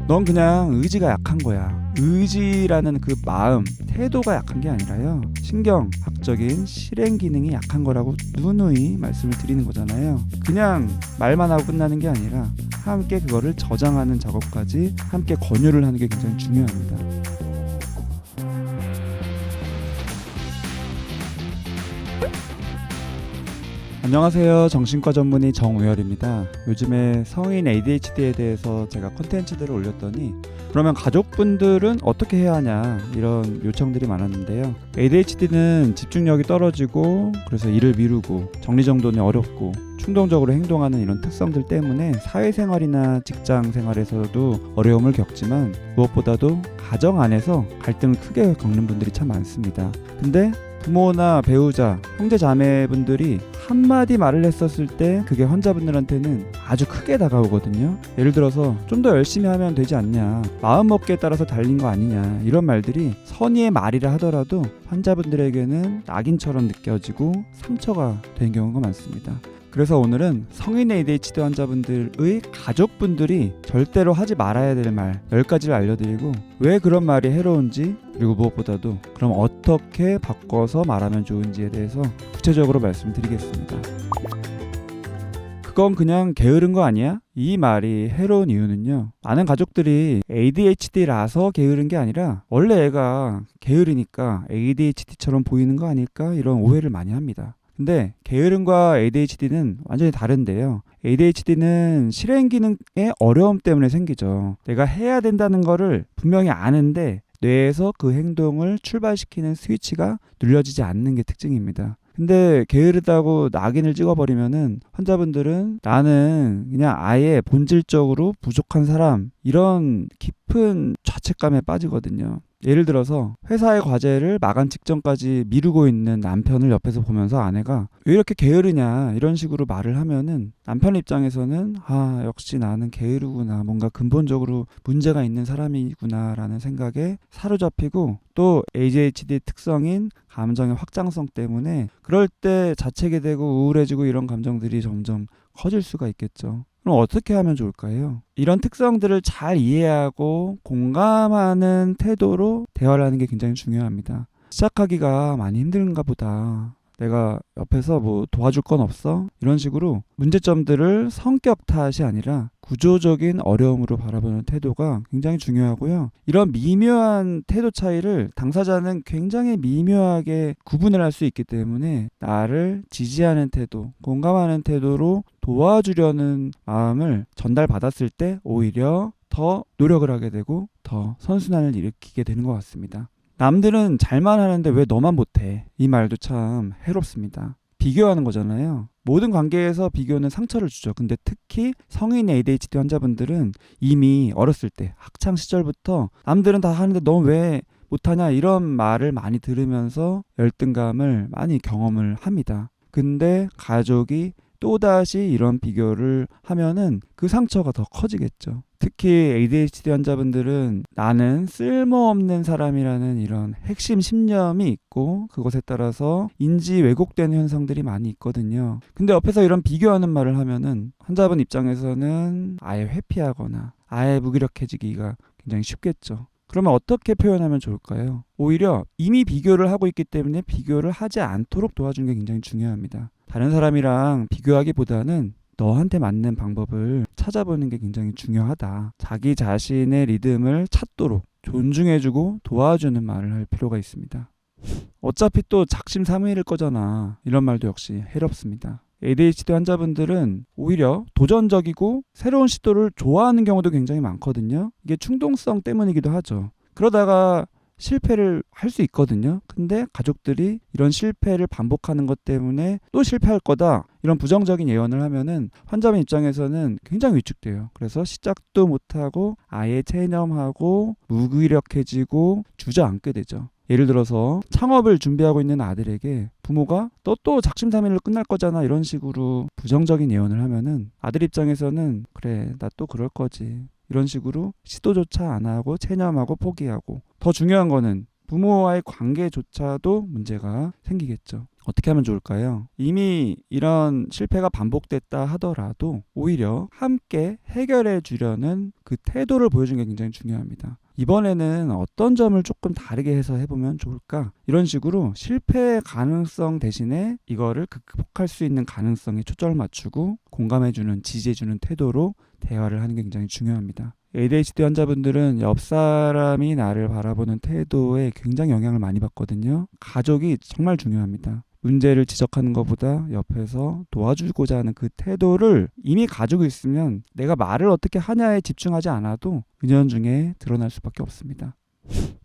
넌 그냥 의지가 약한 거야. 의지라는 그 마음, 태도가 약한 게 아니라요. 신경학적인 실행 기능이 약한 거라고 누누이 말씀을 드리는 거잖아요. 그냥 말만 하고 끝나는 게 아니라 함께 그거를 저장하는 작업까지 함께 권유를 하는 게 굉장히 중요합니다. 안녕하세요. 정신과 전문의 정우열입니다. 요즘에 성인 ADHD에 대해서 제가 콘텐츠들을 올렸더니 그러면 가족분들은 어떻게 해야 하냐 이런 요청들이 많았는데요. ADHD는 집중력이 떨어지고 그래서 일을 미루고 정리정돈이 어렵고 충동적으로 행동하는 이런 특성들 때문에 사회생활이나 직장생활에서도 어려움을 겪지만 무엇보다도 가정 안에서 갈등을 크게 겪는 분들이 참 많습니다. 근데 부모나 배우자, 형제 자매분들이 한마디 말을 했었을 때 그게 환자분들한테는 아주 크게 다가오거든요. 예를 들어서 좀 더 열심히 하면 되지 않냐, 마음먹기에 따라서 달린 거 아니냐, 이런 말들이 선의의 말이라 하더라도 환자분들에게는 낙인처럼 느껴지고 상처가 되는 경우가 많습니다. 그래서 오늘은 성인 ADHD 환자분들의 가족분들이 절대로 하지 말아야 될 말 10가지를 알려드리고 왜 그런 말이 해로운지, 그리고 무엇보다도 그럼 어떻게 바꿔서 말하면 좋은지에 대해서 구체적으로 말씀드리겠습니다. 그건 그냥 게으른 거 아니야? 이 말이 해로운 이유는요, 많은 가족들이 ADHD라서 게으른 게 아니라 원래 애가 게으르니까 ADHD처럼 보이는 거 아닐까, 이런 오해를 많이 합니다. 근데 게으름과 ADHD는 완전히 다른데요. ADHD는 실행 기능의 어려움 때문에 생기죠. 내가 해야 된다는 거를 분명히 아는데 뇌에서 그 행동을 출발시키는 스위치가 눌려지지 않는 게 특징입니다. 근데 게으르다고 낙인을 찍어버리면은 환자분들은 나는 그냥 아예 본질적으로 부족한 사람, 이런 깊은 죄책감에 빠지거든요. 예를 들어서 회사의 과제를 마감 직전까지 미루고 있는 남편을 옆에서 보면서 아내가 왜 이렇게 게으르냐 이런 식으로 말을 하면은 남편 입장에서는 역시 나는 게으르구나, 뭔가 근본적으로 문제가 있는 사람이구나 라는 생각에 사로잡히고, 또 ADHD 특성인 감정의 확장성 때문에 그럴 때 자책이 되고 우울해지고 이런 감정들이 점점 커질 수가 있겠죠. 그럼 어떻게 하면 좋을까요? 이런 특성들을 잘 이해하고 공감하는 태도로 대화를 하는 게 굉장히 중요합니다. 시작하기가 많이 힘든가 보다, 내가 옆에서 뭐 도와줄 건 없어? 이런 식으로 문제점들을 성격 탓이 아니라 구조적인 어려움으로 바라보는 태도가 굉장히 중요하고요. 이런 미묘한 태도 차이를 당사자는 굉장히 미묘하게 구분을 할 수 있기 때문에 나를 지지하는 태도, 공감하는 태도로 도와주려는 마음을 전달받았을 때 오히려 더 노력을 하게 되고 더 선순환을 일으키게 되는 것 같습니다. 남들은 잘만 하는데 왜 너만 못해? 이 말도 참 해롭습니다. 비교하는 거잖아요. 모든 관계에서 비교는 상처를 주죠. 근데 특히 성인 ADHD 환자분들은 이미 어렸을 때 학창 시절부터 남들은 다 하는데 너 왜 못하냐, 이런 말을 많이 들으면서 열등감을 많이 경험을 합니다. 근데 가족이 또다시 이런 비교를 하면은 그 상처가 더 커지겠죠. 특히 ADHD 환자분들은 나는 쓸모없는 사람이라는 이런 핵심 신념이 있고 그것에 따라서 인지 왜곡되는 현상들이 많이 있거든요. 근데 옆에서 이런 비교하는 말을 하면은 환자분 입장에서는 아예 회피하거나 아예 무기력해지기가 굉장히 쉽겠죠. 그러면 어떻게 표현하면 좋을까요? 오히려 이미 비교를 하고 있기 때문에 비교를 하지 않도록 도와주는 게 굉장히 중요합니다. 다른 사람이랑 비교하기보다는 너한테 맞는 방법을 찾아보는 게 굉장히 중요하다. 자기 자신의 리듬을 찾도록 존중해주고 도와주는 말을 할 필요가 있습니다. 어차피 또 작심삼일일 거잖아, 이런 말도 역시 해롭습니다. ADHD 환자분들은 오히려 도전적이고 새로운 시도를 좋아하는 경우도 굉장히 많거든요. 이게 충동성 때문이기도 하죠. 그러다가 실패를 할 수 있거든요. 근데 가족들이 이런 실패를 반복하는 것 때문에 또 실패할 거다, 이런 부정적인 예언을 하면은 환자분 입장에서는 굉장히 위축돼요. 그래서 시작도 못하고 아예 체념하고 무기력해지고 주저앉게 되죠. 예를 들어서 창업을 준비하고 있는 아들에게 부모가 너 또 작심삼일로 끝날 거잖아, 이런 식으로 부정적인 예언을 하면은 아들 입장에서는 그래, 나 또 그럴 거지, 이런 식으로 시도조차 안 하고 체념하고 포기하고, 더 중요한 거는 부모와의 관계조차도 문제가 생기겠죠. 어떻게 하면 좋을까요? 이미 이런 실패가 반복됐다 하더라도 오히려 함께 해결해 주려는 그 태도를 보여주는 게 굉장히 중요합니다. 이번에는 어떤 점을 조금 다르게 해서 해보면 좋을까? 이런 식으로 실패의 가능성 대신에 이거를 극복할 수 있는 가능성에 초점을 맞추고 공감해주는, 지지해주는 태도로 대화를 하는 게 굉장히 중요합니다. ADHD 환자분들은 옆 사람이 나를 바라보는 태도에 굉장히 영향을 많이 받거든요. 가족이 정말 중요합니다. 문제를 지적하는 것보다 옆에서 도와주고자 하는 그 태도를 이미 가지고 있으면 내가 말을 어떻게 하냐에 집중하지 않아도 은연중에 드러날 수밖에 없습니다.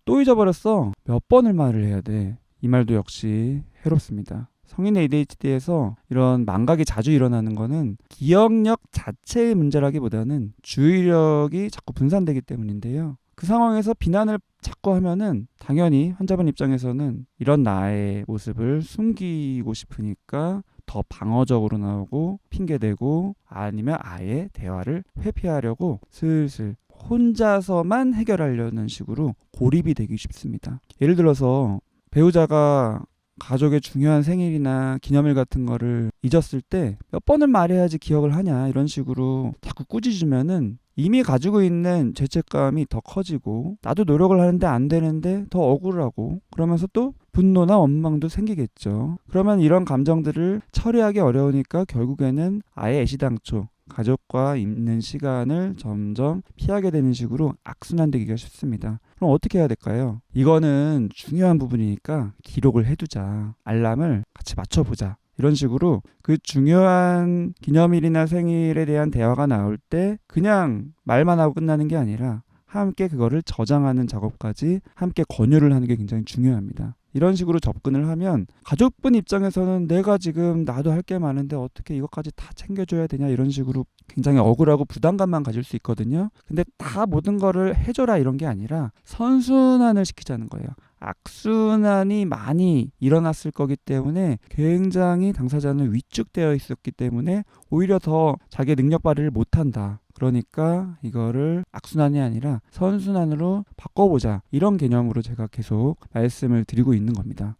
또 잊어버렸어. 몇 번을 말을 해야 돼. 이 말도 역시 해롭습니다. 성인 ADHD에서 이런 망각이 자주 일어나는 거는 기억력 자체의 문제라기보다는 주의력이 자꾸 분산되기 때문인데요. 그 상황에서 비난을 자꾸 하면은 당연히 환자분 입장에서는 이런 나의 모습을 숨기고 싶으니까 더 방어적으로 나오고 핑계대고 아니면 아예 대화를 회피하려고 슬슬 혼자서만 해결하려는 식으로 고립이 되기 쉽습니다. 예를 들어서 배우자가 가족의 중요한 생일이나 기념일 같은 거를 잊었을 때 몇 번을 말해야지 기억을 하냐 이런 식으로 자꾸 꾸짖으면은 이미 가지고 있는 죄책감이 더 커지고 나도 노력을 하는데 안 되는데 더 억울하고 그러면서 또 분노나 원망도 생기겠죠. 그러면 이런 감정들을 처리하기 어려우니까 결국에는 아예 애시당초 가족과 있는 시간을 점점 피하게 되는 식으로 악순환되기가 쉽습니다. 그럼 어떻게 해야 될까요? 이거는 중요한 부분이니까 기록을 해두자. 알람을 같이 맞춰보자. 이런 식으로 그 중요한 기념일이나 생일에 대한 대화가 나올 때 그냥 말만 하고 끝나는 게 아니라 함께 그거를 저장하는 작업까지 함께 권유를 하는 게 굉장히 중요합니다. 이런 식으로 접근을 하면 가족분 입장에서는 내가 지금 나도 할 게 많은데 어떻게 이것까지 다 챙겨줘야 되냐 이런 식으로 굉장히 억울하고 부담감만 가질 수 있거든요. 근데 다 모든 거를 해줘라 이런 게 아니라 선순환을 시키자는 거예요. 악순환이 많이 일어났을 거기 때문에 굉장히 당사자는 위축되어 있었기 때문에 오히려 더 자기의 능력 발휘를 못한다. 그러니까 이거를 악순환이 아니라 선순환으로 바꿔보자. 이런 개념으로 제가 계속 말씀을 드리고 있는 겁니다.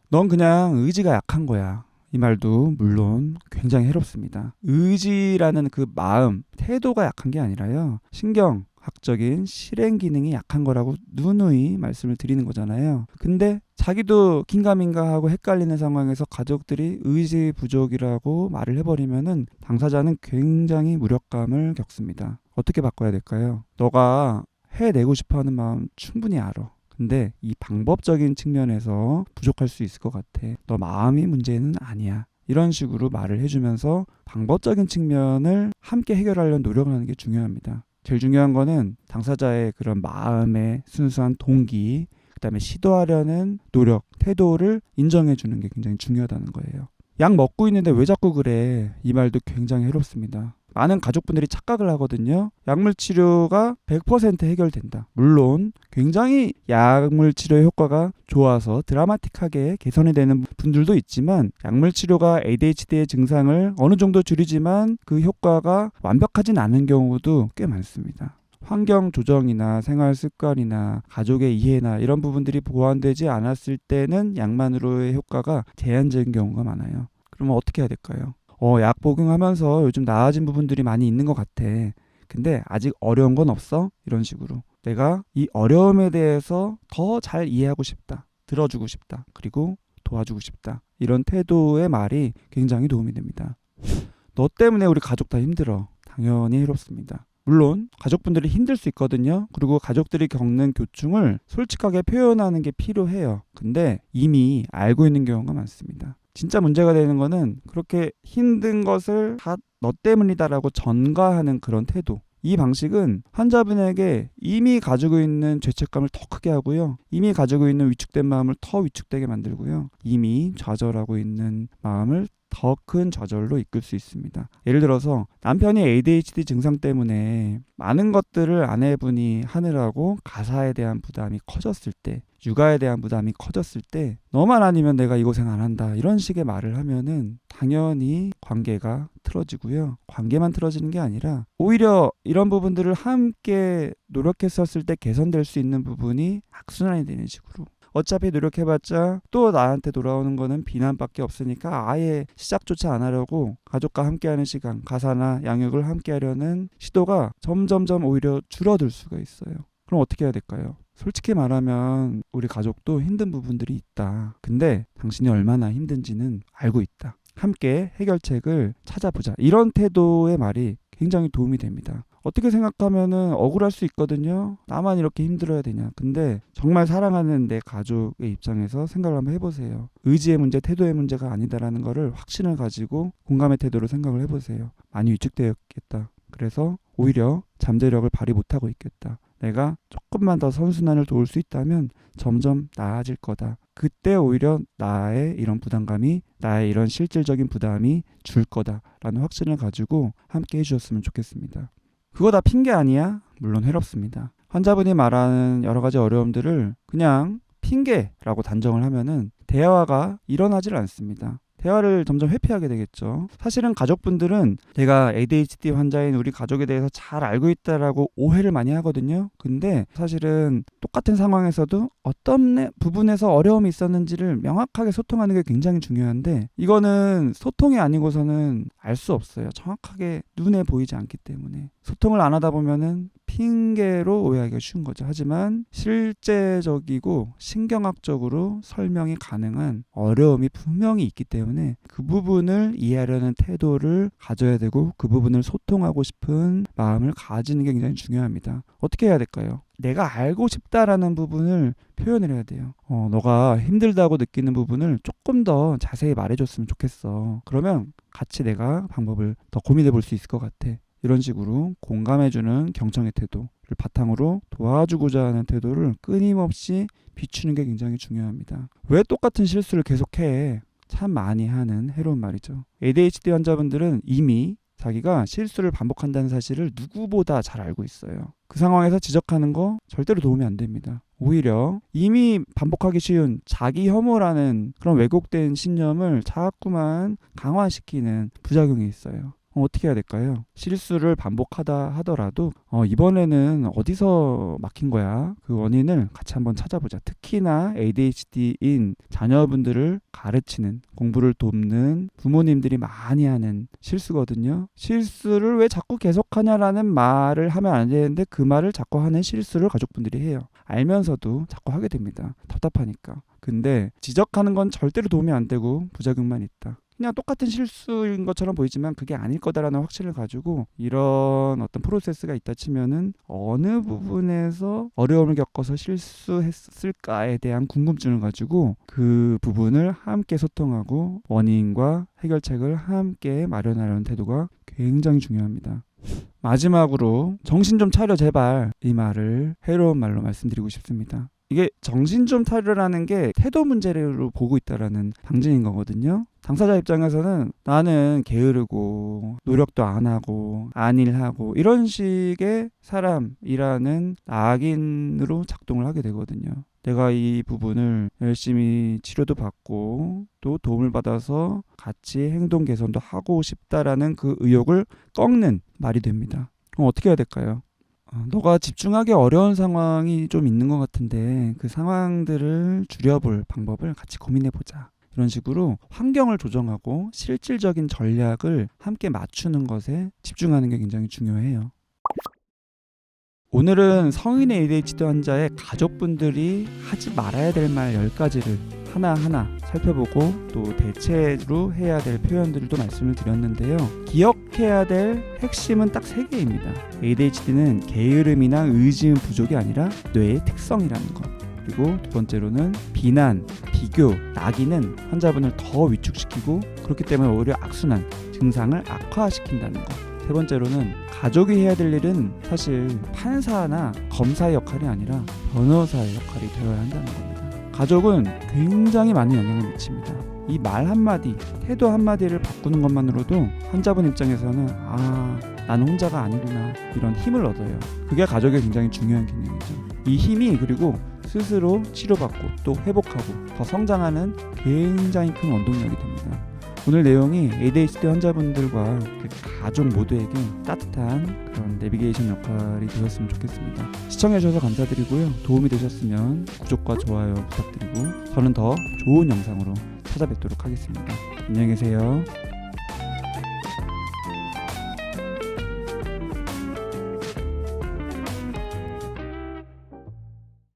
넌 그냥 의지가 약한 거야. 이 말도 물론 굉장히 해롭습니다. 의지라는 그 마음, 태도가 약한 게 아니라요. 신경학적인 실행 기능이 약한 거라고 누누이 말씀을 드리는 거잖아요. 근데 자기도 긴가민가하고 헷갈리는 상황에서 가족들이 의지 부족이라고 말을 해버리면은 당사자는 굉장히 무력감을 겪습니다. 어떻게 바꿔야 될까요? 너가 해내고 싶어하는 마음 충분히 알아. 근데 이 방법적인 측면에서 부족할 수 있을 것 같아. 너 마음이 문제는 아니야. 이런 식으로 말을 해주면서 방법적인 측면을 함께 해결하려는 노력을 하는 게 중요합니다. 제일 중요한 거는 당사자의 그런 마음의 순수한 동기, 그다음에 시도하려는 노력, 태도를 인정해 주는 게 굉장히 중요하다는 거예요. 약 먹고 있는데 왜 자꾸 그래? 이 말도 굉장히 해롭습니다. 많은 가족분들이 착각을 하거든요. 약물 치료가 100% 해결된다. 물론 굉장히 약물 치료의 효과가 좋아서 드라마틱하게 개선이 되는 분들도 있지만 약물 치료가 ADHD의 증상을 어느 정도 줄이지만 그 효과가 완벽하진 않은 경우도 꽤 많습니다. 환경 조정이나 생활 습관이나 가족의 이해나 이런 부분들이 보완되지 않았을 때는 약만으로의 효과가 제한적인 경우가 많아요. 그러면 어떻게 해야 될까요? 약 복용하면서 요즘 나아진 부분들이 많이 있는 것 같아. 근데 아직 어려운 건 없어? 이런 식으로. 내가 이 어려움에 대해서 더 잘 이해하고 싶다. 들어주고 싶다. 그리고 도와주고 싶다. 이런 태도의 말이 굉장히 도움이 됩니다. 너 때문에 우리 가족 다 힘들어. 당연히 해롭습니다. 물론 가족분들이 힘들 수 있거든요. 그리고 가족들이 겪는 고충을 솔직하게 표현하는 게 필요해요. 근데 이미 알고 있는 경우가 많습니다. 진짜 문제가 되는 거는 그렇게 힘든 것을 다 너 때문이다라고 전가하는 그런 태도. 이 방식은 환자분에게 이미 가지고 있는 죄책감을 더 크게 하고요. 이미 가지고 있는 위축된 마음을 더 위축되게 만들고요. 이미 좌절하고 있는 마음을 더 큰 좌절로 이끌 수 있습니다. 예를 들어서 남편이 ADHD 증상 때문에 많은 것들을 아내분이 하느라고 가사에 대한 부담이 커졌을 때, 육아에 대한 부담이 커졌을 때 너만 아니면 내가 이 고생 안 한다 이런 식의 말을 하면은 당연히 관계가 틀어지고요. 관계만 틀어지는 게 아니라 오히려 이런 부분들을 함께 노력했었을 때 개선될 수 있는 부분이 악순환이 되는 식으로, 어차피 노력해봤자 또 나한테 돌아오는 거는 비난밖에 없으니까 아예 시작조차 안 하려고 가족과 함께하는 시간, 가사나 양육을 함께하려는 시도가 점점점 오히려 줄어들 수가 있어요. 그럼 어떻게 해야 될까요? 솔직히 말하면 우리 가족도 힘든 부분들이 있다. 근데 당신이 얼마나 힘든지는 알고 있다. 함께 해결책을 찾아보자. 이런 태도의 말이 굉장히 도움이 됩니다. 어떻게 생각하면은 억울할 수 있거든요. 나만 이렇게 힘들어야 되냐. 근데 정말 사랑하는 내 가족의 입장에서 생각을 한번 해보세요. 의지의 문제, 태도의 문제가 아니다라는 거를 확신을 가지고 공감의 태도로 생각을 해보세요. 많이 위축되었겠다. 그래서 오히려 잠재력을 발휘 못하고 있겠다. 내가 조금만 더 선순환을 도울 수 있다면 점점 나아질 거다. 그때 오히려 나의 이런 부담감이, 나의 이런 실질적인 부담이 줄 거다라는 확신을 가지고 함께 해주셨으면 좋겠습니다. 그거 다 핑계 아니야? 물론 해롭습니다. 환자분이 말하는 여러 가지 어려움들을 그냥 핑계라고 단정을 하면은 대화가 일어나질 않습니다. 대화를 점점 회피하게 되겠죠. 사실은 가족분들은 내가 ADHD 환자인 우리 가족에 대해서 잘 알고 있다라고 오해를 많이 하거든요. 근데 사실은 똑같은 상황에서도 어떤 부분에서 어려움이 있었는지를 명확하게 소통하는 게 굉장히 중요한데, 이거는 소통이 아니고서는 알 수 없어요. 정확하게 눈에 보이지 않기 때문에. 소통을 안 하다 보면은 핑계로 오해하기가 쉬운 거죠. 하지만 실제적이고 신경학적으로 설명이 가능한 어려움이 분명히 있기 때문에 그 부분을 이해하려는 태도를 가져야 되고, 그 부분을 소통하고 싶은 마음을 가지는 게 굉장히 중요합니다. 어떻게 해야 될까요? 내가 알고 싶다라는 부분을 표현을 해야 돼요. 너가 힘들다고 느끼는 부분을 조금 더 자세히 말해줬으면 좋겠어. 그러면 같이 내가 방법을 더 고민해 볼 수 있을 것 같아. 이런 식으로 공감해주는 경청의 태도를 바탕으로 도와주고자 하는 태도를 끊임없이 비추는 게 굉장히 중요합니다. 왜 똑같은 실수를 계속해? 참 많이 하는 해로운 말이죠. ADHD 환자분들은 이미 자기가 실수를 반복한다는 사실을 누구보다 잘 알고 있어요. 그 상황에서 지적하는 거 절대로 도움이 안 됩니다. 오히려 이미 반복하기 쉬운 자기 혐오라는 그런 왜곡된 신념을 자꾸만 강화시키는 부작용이 있어요. 어떻게 해야 될까요? 실수를 반복하다 하더라도 이번에는 어디서 막힌 거야? 그 원인을 같이 한번 찾아보자. 특히나 ADHD인 자녀분들을 가르치는, 공부를 돕는 부모님들이 많이 하는 실수거든요. 실수를 왜 자꾸 계속하냐라는 말을 하면 안 되는데 그 말을 자꾸 하는 실수를 가족분들이 해요. 알면서도 자꾸 하게 됩니다. 답답하니까. 근데 지적하는 건 절대로 도움이 안 되고 부작용만 있다. 그냥 똑같은 실수인 것처럼 보이지만 그게 아닐 거다라는 확신을 가지고 이런 어떤 프로세스가 있다 치면은 어느 부분에서 어려움을 겪어서 실수했을까에 대한 궁금증을 가지고 그 부분을 함께 소통하고 원인과 해결책을 함께 마련하려는 태도가 굉장히 중요합니다. 마지막으로 정신 좀 차려 제발, 이 말을 해로운 말로 말씀드리고 싶습니다. 이게 정신 좀 차려라는 게 태도 문제로 보고 있다라는 방증인 거거든요. 당사자 입장에서는 나는 게으르고 노력도 안 하고 안일하고 이런 식의 사람이라는 낙인으로 작동을 하게 되거든요. 내가 이 부분을 열심히 치료도 받고 또 도움을 받아서 같이 행동 개선도 하고 싶다라는 그 의욕을 꺾는 말이 됩니다. 그럼 어떻게 해야 될까요? 너가 집중하기 어려운 상황이 좀 있는 것 같은데 그 상황들을 줄여볼 방법을 같이 고민해보자. 이런 식으로 환경을 조정하고 실질적인 전략을 함께 맞추는 것에 집중하는 게 굉장히 중요해요. 오늘은 성인의 ADHD 환자의 가족분들이 하지 말아야 될 말 10가지를 하나하나 살펴보고 또 대체로 해야 될 표현들도 말씀을 드렸는데요. 기억해야 될 핵심은 딱 3개입니다. ADHD는 게으름이나 의지의 부족이 아니라 뇌의 특성이라는 것. 그리고 두 번째로는 비난, 비교, 낙인은 환자분을 더 위축시키고 그렇기 때문에 오히려 악순환, 증상을 악화시킨다는 것. 세 번째로는 가족이 해야 될 일은 사실 판사나 검사의 역할이 아니라 변호사의 역할이 되어야 한다는 겁니다. 가족은 굉장히 많은 영향을 미칩니다. 이 말 한마디, 태도 한마디를 바꾸는 것만으로도 환자분 입장에서는 나는 혼자가 아니구나 이런 힘을 얻어요. 그게 가족의 굉장히 중요한 기능이죠. 이 힘이 그리고 스스로 치료받고 또 회복하고 더 성장하는 굉장히 큰 원동력이 됩니다. 오늘 내용이 ADHD 환자분들과 가족 모두에게 따뜻한 그런 내비게이션 역할이 되었으면 좋겠습니다. 시청해주셔서 감사드리고요. 도움이 되셨으면 구독과 좋아요 부탁드리고 저는 더 좋은 영상으로 찾아뵙도록 하겠습니다. 안녕히 계세요.